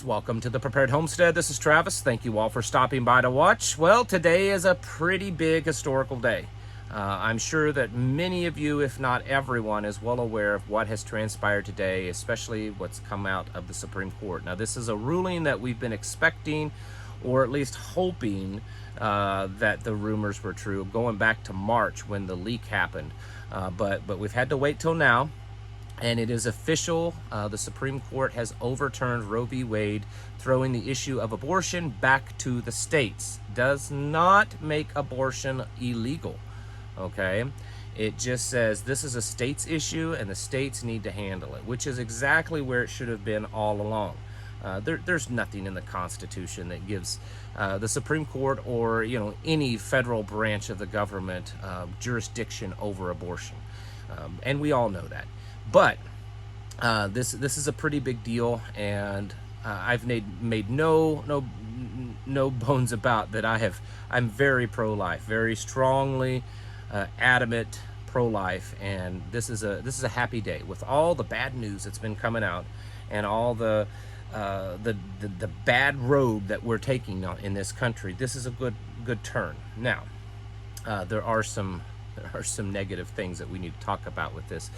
Welcome to the Prepared Homestead. This is Travis. Thank you all for stopping by to watch. Well, today is a pretty big historical day. I'm sure that many of you, if not everyone, is well aware of what has transpired today, especially what's come out of the Supreme Court. Now, this is a ruling that we've been expecting, or at least hoping that the rumors were true, going back to March when the leak happened. But we've had to wait till now. And it is official. The Supreme Court has overturned Roe v. Wade, throwing the issue of abortion back to the states. Does not make abortion illegal, okay? It just says this is a state's issue and the states need to handle it, which is exactly where it should have been all along. There's nothing in the Constitution that gives the Supreme Court or any federal branch of the government jurisdiction over abortion, and we all know that. But this is a pretty big deal, and I've made no bones about that. I'm very pro-life, very strongly adamant pro-life, and this is a happy day with all the bad news that's been coming out and all the bad road that we're taking in this country. This is a good turn. Now, there are some negative things that we need to talk about with this,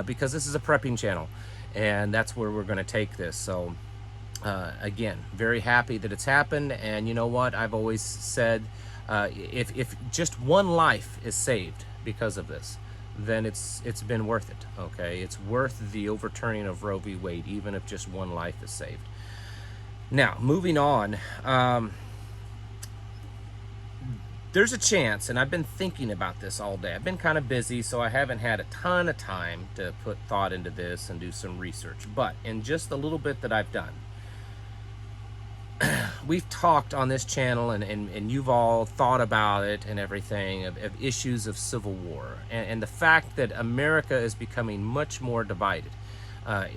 because this is a prepping channel, and that's where we're going to take this. So again, very happy that it's happened. And you know what, I've always said, if just one life is saved because of this, then it's been worth it. Okay, it's worth the overturning of Roe v. Wade, even if just one life is saved. Now, moving on, there's a chance, and I've been thinking about this all day. I've been kind of busy, so I haven't had a ton of time to put thought into this and do some research. But in just the little bit that I've done, we've talked on this channel, and you've all thought about it and everything, of issues of civil war, and the fact that America is becoming much more divided.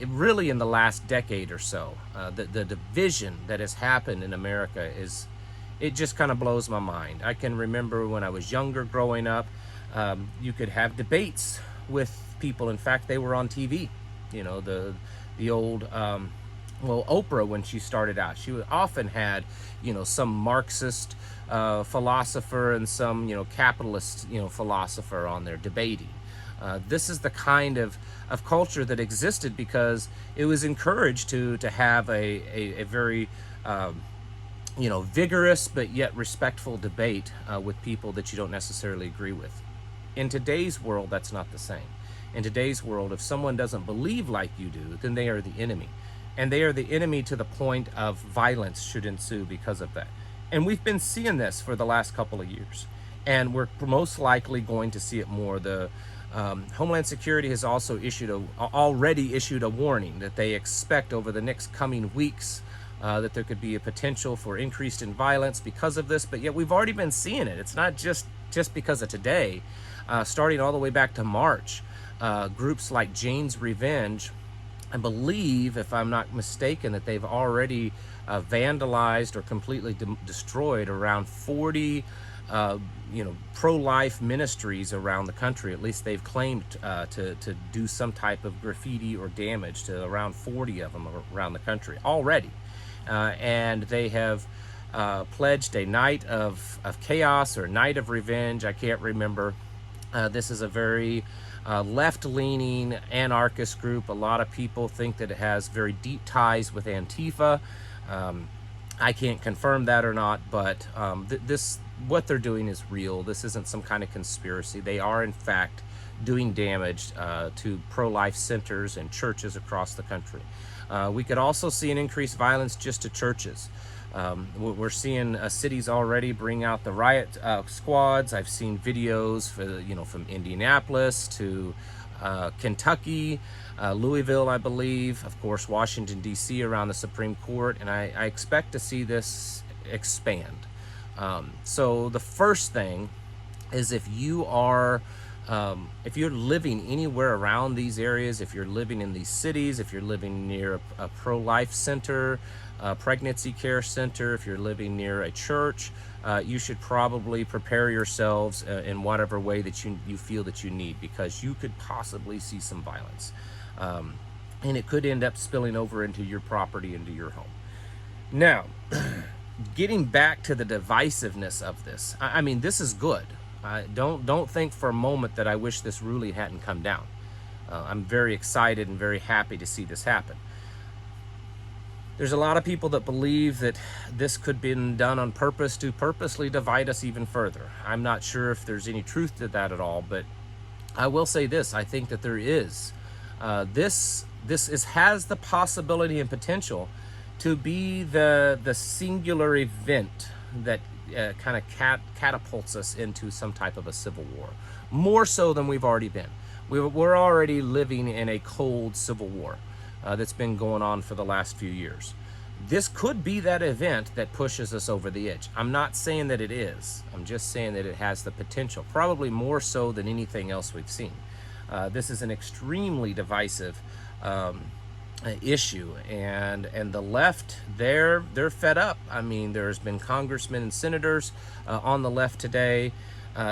Really in the last decade or so, the division that has happened in America it just kind of blows my mind. I can remember when I was younger, growing up, you could have debates with people. In fact, they were on TV. The old, Oprah, when she started out, she often had, some Marxist philosopher and some, capitalist, philosopher on there debating. This is the kind of culture that existed because it was encouraged to have a very vigorous but yet respectful debate with people that you don't necessarily agree with. In today's world, that's not the same. In today's world, if someone doesn't believe like you do, then they are the enemy. And they are the enemy to the point of violence should ensue because of that. And we've been seeing this for the last couple of years. And we're most likely going to see it more. The Homeland Security has also already issued a warning that they expect over the next coming weeks that there could be a potential for increase in violence because of this, but yet we've already been seeing it. It's not just because of today. Starting all the way back to March, groups like Jane's Revenge, I believe, if I'm not mistaken, that they've already vandalized or completely destroyed around 40 pro-life ministries around the country. At least they've claimed to do some type of graffiti or damage to around 40 of them around the country already. And they have pledged a night of chaos or night of revenge. I can't remember. This is a very left-leaning anarchist group. A lot of people think that it has very deep ties with Antifa. I can't confirm that or not, but what they're doing is real. This isn't some kind of conspiracy. They are, in fact, doing damage to pro-life centers and churches across the country. We could also see an increased violence just to churches. We're seeing cities already bring out the riot squads. I've seen videos from Indianapolis to Kentucky, Louisville, I believe, of course, Washington, D.C. around the Supreme Court, and I expect to see this expand. So the first thing is, if you're living anywhere around these areas, if you're living in these cities, if you're living near a pro-life center, a pregnancy care center, if you're living near a church, you should probably prepare yourselves in whatever way that you feel that you need, because you could possibly see some violence. And it could end up spilling over into your property, into your home. Now, getting back to the divisiveness of this, I mean, this is good. Don't think for a moment that I wish this ruling hadn't come down. I'm very excited and very happy to see this happen. There's a lot of people that believe that this could be done on purpose to purposely divide us even further. I'm not sure if there's any truth to that at all, but I will say this: I think that there is. This has the possibility and potential to be the singular event that kind of catapults us into some type of a civil war, more so than we've already been. We're already living in a cold civil war that's been going on for the last few years. This could be that event that pushes us over the edge. I'm not saying that it is. I'm just saying that it has the potential, probably more so than anything else we've seen. This is an extremely divisive issue, and the left, they're fed up. I mean, there's been congressmen and senators on the left today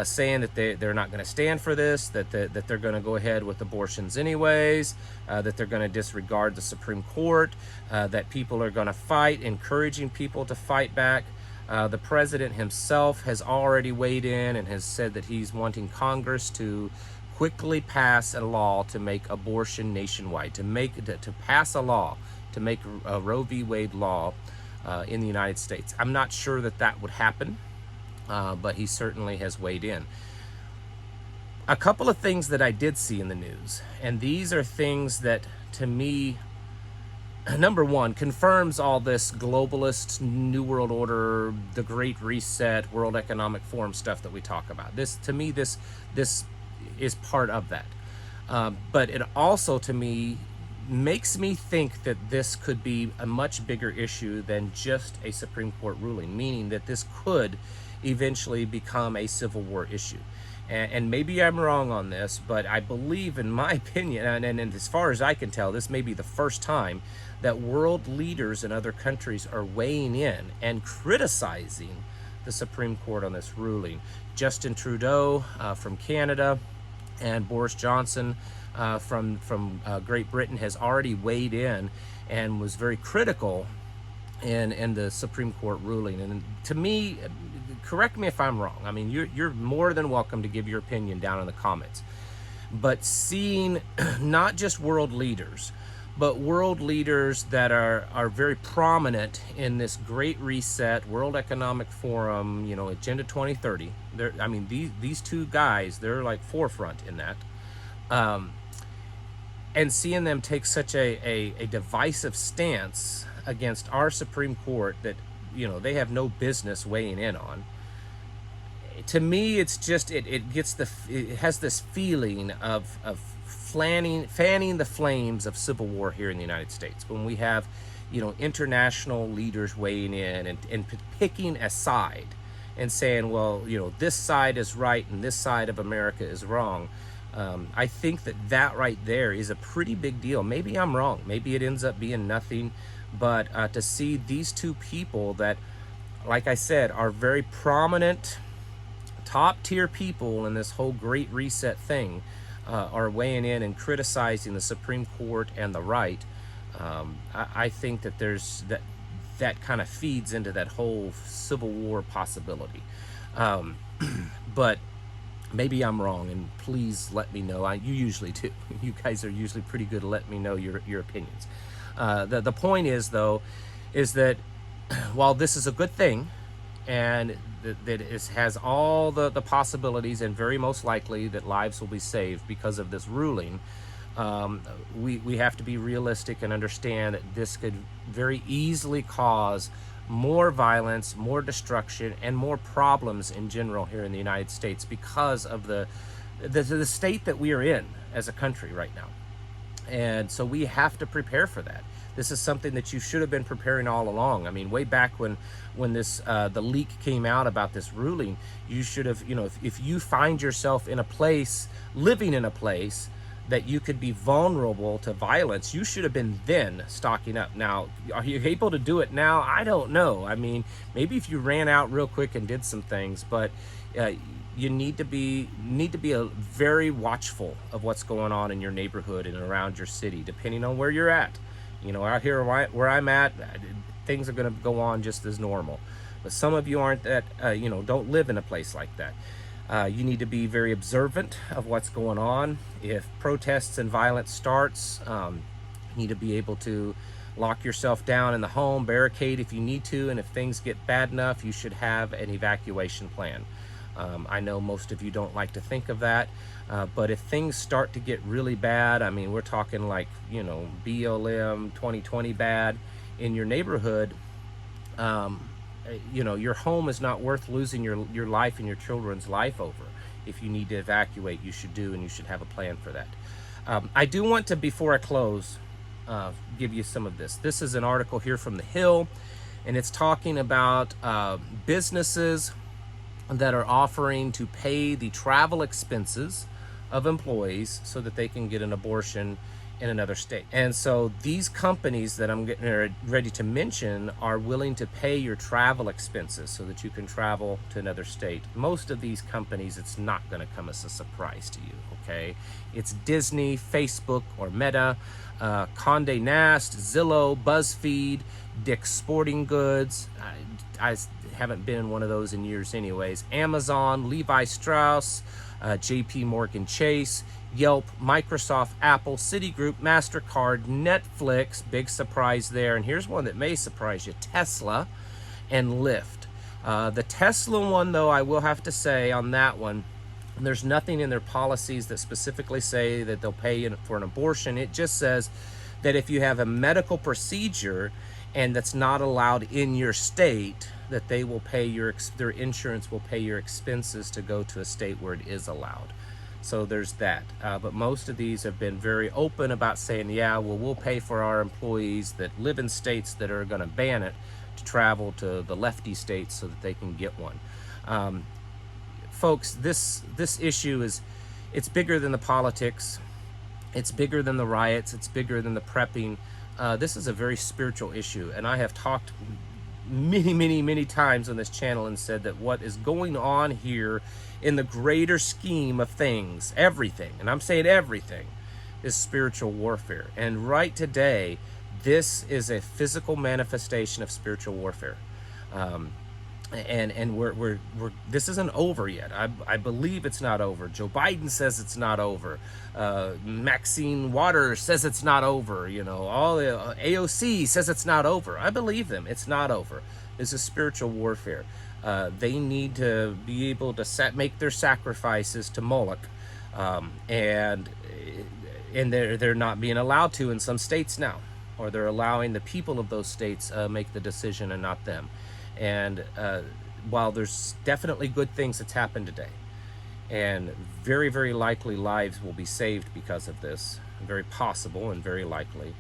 saying that they're not going to stand for this, that they're going to go ahead with abortions anyways, that they're going to disregard the Supreme Court, that people are going to fight, encouraging people to fight back. The president himself has already weighed in and has said that he's wanting Congress to quickly pass a law to make abortion nationwide, to pass a law to make a Roe v. Wade law in the United States. I'm not sure that would happen, but he certainly has weighed in. A couple of things that I did see in the news, and these are things that, to me, number one, confirms all this globalist, New World Order, the Great Reset, World Economic Forum stuff that we talk about. This, to me, this is part of that. But it also, to me, makes me think that this could be a much bigger issue than just a Supreme Court ruling, meaning that this could eventually become a civil war issue. And maybe I'm wrong on this, but I believe, in my opinion, and as far as I can tell, this may be the first time that world leaders in other countries are weighing in and criticizing the Supreme Court on this ruling. Justin Trudeau from Canada and Boris Johnson from Great Britain has already weighed in and was very critical in the Supreme Court ruling. And to me, correct me if I'm wrong. I mean, you're more than welcome to give your opinion down in the comments. But seeing not just world leaders, but world leaders that are very prominent in this Great Reset, World Economic Forum, Agenda 2030. I mean, these two guys, they're like forefront in that. And seeing them take such a divisive stance against our Supreme Court that, they have no business weighing in on. To me, it's just, it has this feeling of fanning the flames of civil war here in the United States, when we have, international leaders weighing in and picking a side and saying, well, this side is right and this side of America is wrong. I think that right there is a pretty big deal. Maybe I'm wrong. Maybe it ends up being nothing, but to see these two people that, like I said, are very prominent, top tier people in this whole Great Reset thing, are weighing in and criticizing the Supreme Court and the right. I think that there's that kind of feeds into that whole civil war possibility. But maybe I'm wrong, and please let me know. You usually do. You guys are usually pretty good at letting me know your opinions. The point is, though, is that while this is a good thing, and that it has all the possibilities, and very most likely that lives will be saved because of this ruling, we have to be realistic and understand that this could very easily cause more violence, more destruction, and more problems in general here in the United States because of the state that we are in as a country right now. And so we have to prepare for that. This is something that you should have been preparing all along. I mean, way back when this the leak came out about this ruling, you should have, if you find yourself in a place, living in a place that you could be vulnerable to violence, you should have been then stocking up. Now, are you able to do it now? I don't know. I mean, maybe if you ran out real quick and did some things, but you need to be very watchful of what's going on in your neighborhood and around your city, depending on where you're at. Out here where I'm at, things are going to go on just as normal. But some of you aren't that, don't live in a place like that. You need to be very observant of what's going on. If protests and violence starts, you need to be able to lock yourself down in the home, barricade if you need to, and if things get bad enough, you should have an evacuation plan. I know most of you don't like to think of that, but if things start to get really bad, I mean, we're talking like, BLM 2020 bad in your neighborhood, your home is not worth losing your life and your children's life over. If you need to evacuate, you should do, and you should have a plan for that. I do want to, before I close, give you some of this. This is an article here from The Hill, and it's talking about businesses that are offering to pay the travel expenses of employees so that they can get an abortion in another state. And so these companies that I'm getting ready to mention are willing to pay your travel expenses so that you can travel to another state. Most of these companies, it's not going to come as a surprise to you, okay? It's Disney, Facebook or Meta, Condé Nast, Zillow, BuzzFeed, Dick's Sporting Goods. I haven't been in one of those in years anyways. Amazon, Levi Strauss, JP Morgan Chase, Yelp, Microsoft, Apple, Citigroup, MasterCard, Netflix, big surprise there. And here's one that may surprise you, Tesla and Lyft. The Tesla one, though, I will have to say on that one, there's nothing in their policies that specifically say that they'll pay for an abortion. It just says that if you have a medical procedure and that's not allowed in your state, that they will pay their insurance will pay your expenses to go to a state where it is allowed. So there's that. But most of these have been very open about saying, yeah, well, we'll pay for our employees that live in states that are going to ban it to travel to the lefty states so that they can get one. Folks, this issue it's bigger than the politics. It's bigger than the riots. It's bigger than the prepping. This is a very spiritual issue, and I have talked many times on this channel and said that what is going on here in the greater scheme of things, everything, and I'm saying everything, is spiritual warfare. And right today, this is a physical manifestation of spiritual warfare. And we're this isn't over yet. I believe it's not over. Joe Biden says it's not over. Maxine Waters says it's not over. All the AOC says it's not over. I believe them. It's not over. This is spiritual warfare. They need to be able to make their sacrifices to Moloch, and they're not being allowed to in some states now, or they're allowing the people of those states make the decision and not them. And while there's definitely good things that's happened today, and very likely lives will be saved because of this, very possible and very likely,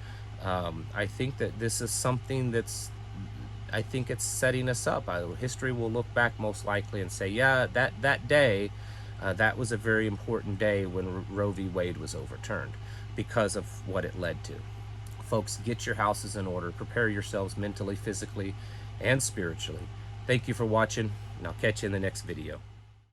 I think that this is something I think it's setting us up. History will look back most likely and say, yeah, that day, that was a very important day when Roe v. Wade was overturned because of what it led to. Folks, get your houses in order. Prepare yourselves mentally, physically, and spiritually. Thank you for watching, and I'll catch you in the next video.